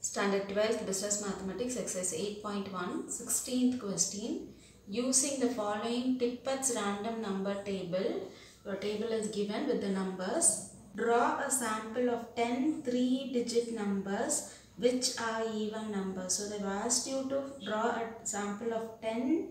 Standard 12th Business Mathematics Exercise 8.1 16th question. Using the following Tippett's random number table, your table is given with the numbers. Draw a sample of 10 3-digit numbers which are even numbers. So they've asked you to draw a sample of 10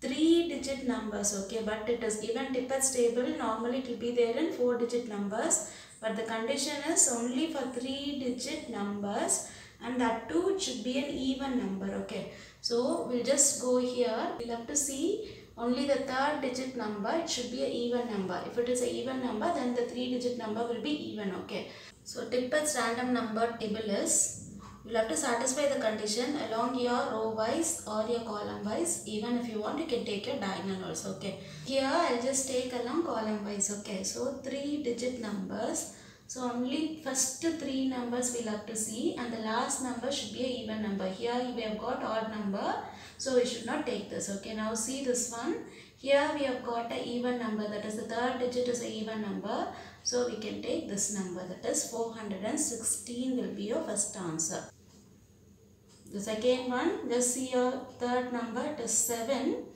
3-digit numbers, okay, but it is given Tippett's table. Normally it will be there in 4-digit numbers, but the condition is only for 3-digit numbers, and that too it should be an even number, okay. So we'll just go here. We'll have to see only the 3rd digit number. It should be an even number. If it is an even number, then the 3-digit number will be even, okay. So Tippett's random number table is, you'll have to satisfy the condition along your row wise or your column wise. Even if you want, you can take your diagonal also, okay. Here I'll just take along column wise, okay. So 3-digit numbers. So only first 3 numbers we'll have to see, and the last number should be an even number. Here we have got odd number, so we should not take this, okay. Now see this one. Here we have got an even number, that is the 3rd digit is an even number. So we can take this number, that is 416 will be your first answer. The second one, just see your 3rd number, it is 7.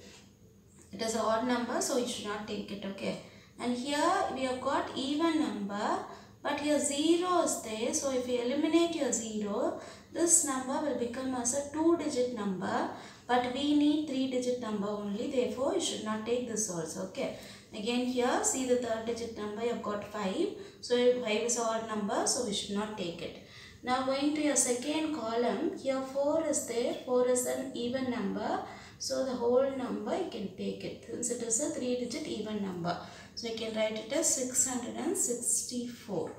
It is an odd number, so you should not take it, okay. And here we have got even number, but here 0 is there. So if you eliminate your 0, this number will become as a 2-digit number, but we need 3-digit number only. Therefore, you should not take this also, okay. Again here, see the 3rd digit number, you have got 5. So 5 is an odd number, so we should not take it. Now going to your second column, here 4 is there. 4 is an even number. So the whole number you can take it, since it is a 3-digit even number. So you can write it as 664.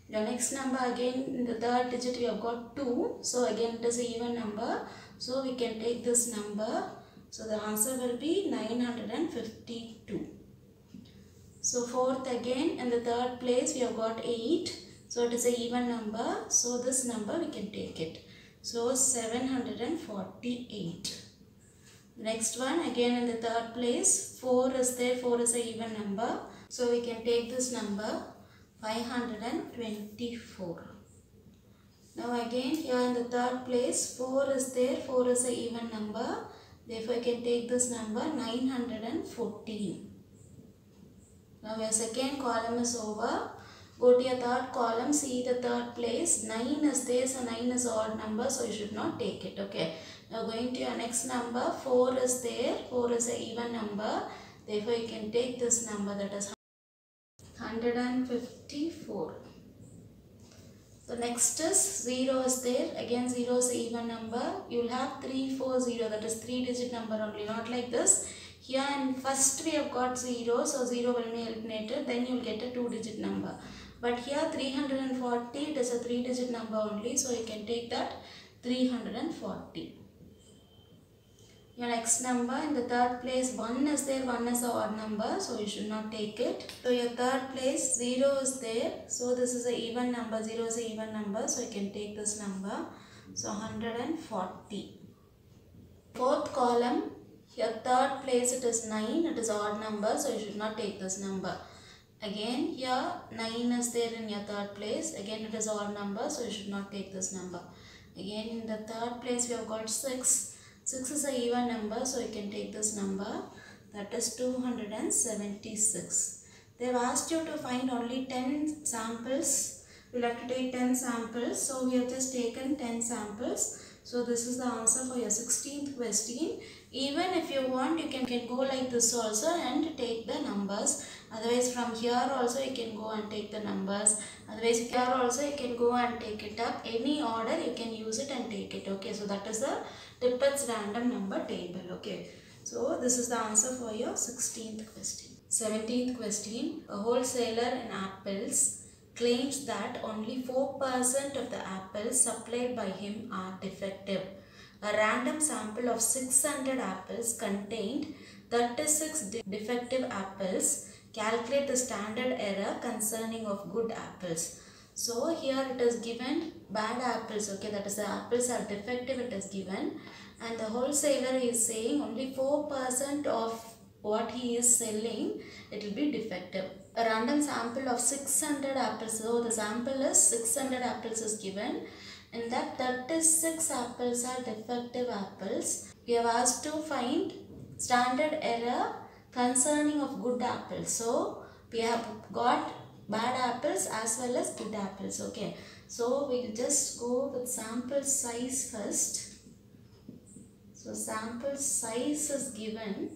The next number, again in the 3rd digit we have got 2. So again it is an even number. So we can take this number. So the answer will be 952. So 4th, again in the 3rd place we have got 8. So it is an even number. So this number we can take it. So 748. Next one, again in the 3rd place, 4 is there. 4 is an even number. So we can take this number, 524. Now again here in the 3rd place, 4 is there. 4 is an even number. Therefore you can take this number, 914. Now your second column is over. Go to your 3rd column, see the 3rd place, 9 is there, so 9 is an odd number, so you should not take it, okay. Now going to your next number, 4 is there, 4 is an even number, therefore you can take this number, that is 154. So next is 0 is there, again 0 is an even number, you will have 340, that is 3-digit number only, not like this. Here in first we have got 0, so 0 will be eliminated, then you will get a 2-digit number. But here 340, it is a 3-digit number only, so you can take that 340. Your next number, in the 3rd place 1 is there, 1 is an odd number, so you should not take it. So your 3rd place 0 is there, so this is an even number, 0 is an even number, so you can take this number. So 140. 4th column, your 3rd place it is 9, it is odd number, so you should not take this number. Again here 9 is there in your 3rd place, again it is odd number, so you should not take this number. Again in the 3rd place we have got 6, 6 is an even number, so you can take this number, that is 276. They have asked you to find only 10 samples, we will have to take 10 samples, so we have just taken 10 samples. So this is the answer for your 16th question. Even if you want, you can go like this also and take the numbers. Otherwise from here also you can go and take the numbers. Otherwise here also you can go and take it up. Any order you can use it and take it. Okay, so that is the Tippett's random number table. Okay, so this is the answer for your 16th question. 17th question. A wholesaler in apples claims that only 4% of the apples supplied by him are defective. A random sample of 600 apples contained 36 defective apples. Calculate the standard error concerning of good apples. So here it is given bad apples, okay, that is the apples are defective, it is given, and the wholesaler is saying only 4% of what he is selling, it will be defective. A random sample of 600 apples, so the sample is 600 apples is given, In that 36 apples are defective apples. We have asked to find standard error concerning of good apples. So we have got bad apples as well as good apples. Okay. So we'll just go with sample size first. So sample size is given.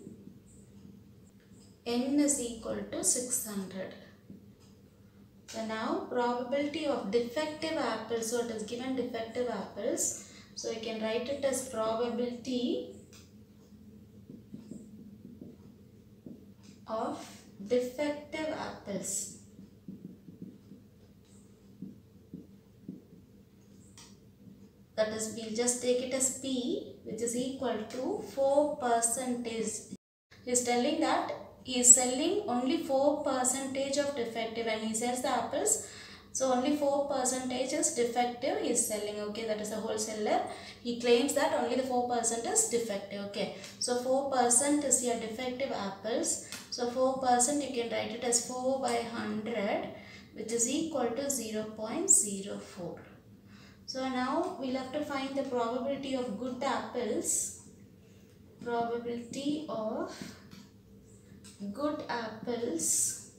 N is equal to 600. So now probability of defective apples. So it is given defective apples. So you can write it as probability of defective apples. That is, we'll just take it as P, which is equal to 4%. He is telling that he is selling only 4% of defective, and he sells the apples. So only 4% is defective he is selling. Okay, that is a wholesaler. He claims that only the 4% is defective. Okay, so 4% is your defective apples. So 4% you can write it as 4 by 100, which is equal to 0.04. So now we'll have to find the probability of good apples. Probability of good apples.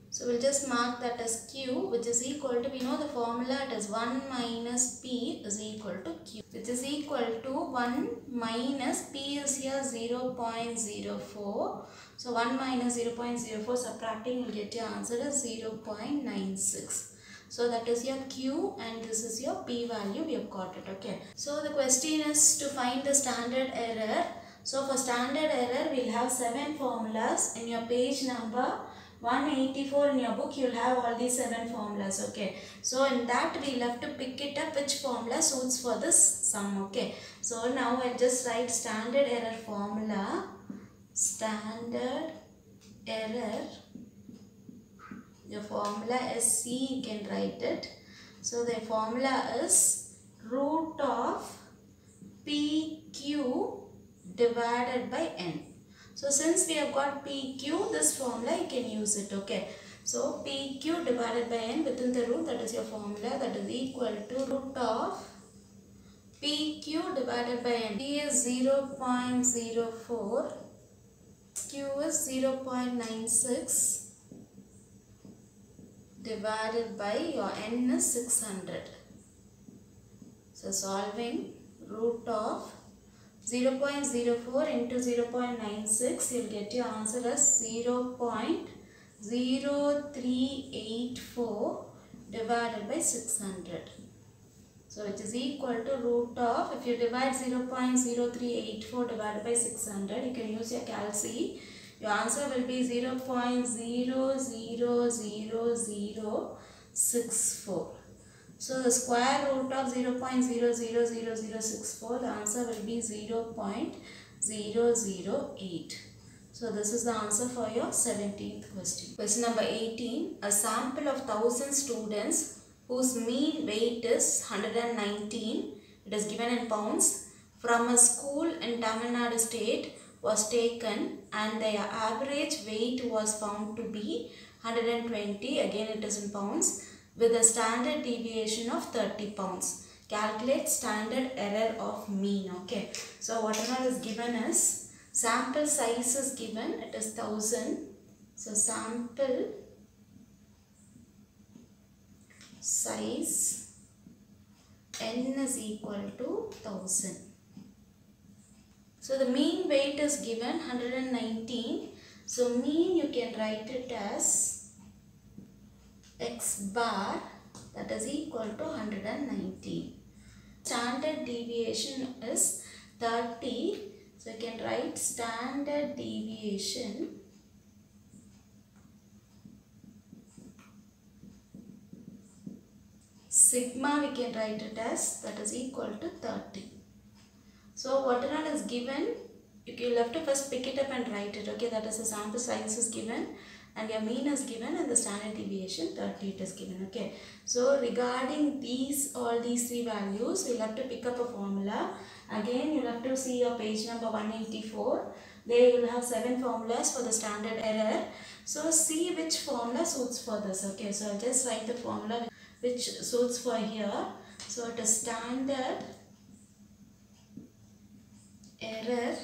So we'll just mark that as Q, which is equal to, we know the formula, it is 1 minus P is equal to Q, which is equal to 1 minus P is here 0.04. So 1 minus 0.04, subtracting, you'll get your answer as 0.96. So that is your Q and this is your P value. We have got it. Okay. So the question is to find the standard error. So for standard error, we'll have 7 formulas. In your page number 184 in your book, you'll have all these 7 formulas. Okay. So in that, we'll have to pick it up which formula suits for this sum. Okay. So now I'll just write standard error formula. Standard error. The formula is C, you can write it. So the formula is root of PQ divided by N. So since we have got PQ, this formula you can use it. Okay. So PQ divided by N within the root, that is your formula, that is equal to root of PQ divided by N. P is 0.04. Q is 0.96. divided by your N is 600. So solving root of 0.04 into 0.96, you'll get your answer as 0.0384 divided by 600. So which is equal to root of, if you divide 0.0384 divided by 600, you can use your calci. Your answer will be 0.000064. So the square root of 0.000064, the answer will be 0.008. So this is the answer for your 17th question. Question number 18. A sample of 1000 students whose mean weight is 119, it is given in pounds, from a school in Tamil Nadu state was taken and their average weight was found to be 120, again it is in pounds, with a standard deviation of 30 pounds. Calculate standard error of mean. Okay. So whatever is given is, sample size is given, it is 1000. So sample size N is equal to 1000. So the mean weight is given 119. So mean you can write it as X bar, that is equal to 119. Standard deviation is 30. So you can write standard deviation sigma, we can write it as, that is equal to 30. So whatever is given, you'll have to first pick it up and write it. Okay, that is the sample size is given and your mean is given and the standard deviation 30 it is given. Okay, so regarding all these 3 values, we'll have to pick up a formula. Again, you'll have to see your page number 184. There you will have 7 formulas for the standard error. So see which formula suits for this. Okay, so I'll just write the formula which suits for here. So it is standard error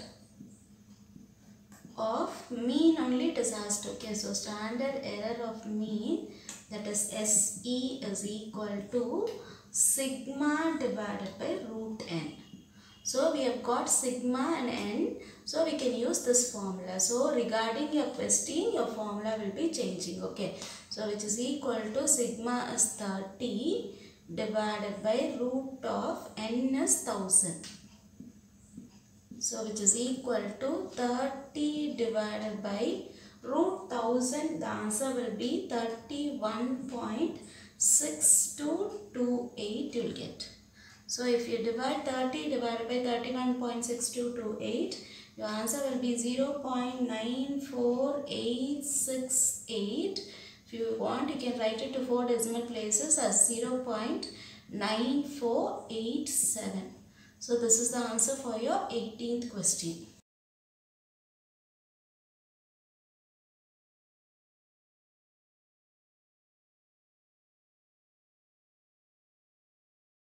of mean only it is asked. Okay, so standard error of mean, that is SE is equal to sigma divided by root n. So we have got sigma and n, so we can use this formula. So regarding your question, your formula will be changing. Okay, so which is equal to sigma is 30 divided by root of n is 1000. So which is equal to 30 divided by root 1000. The answer will be 31.6228 you will get. So if you divide 30 divided by 31.6228, your answer will be 0.94868. If you want, you can write it to 4 decimal places as 0.9487. So this is the answer for your 18th question.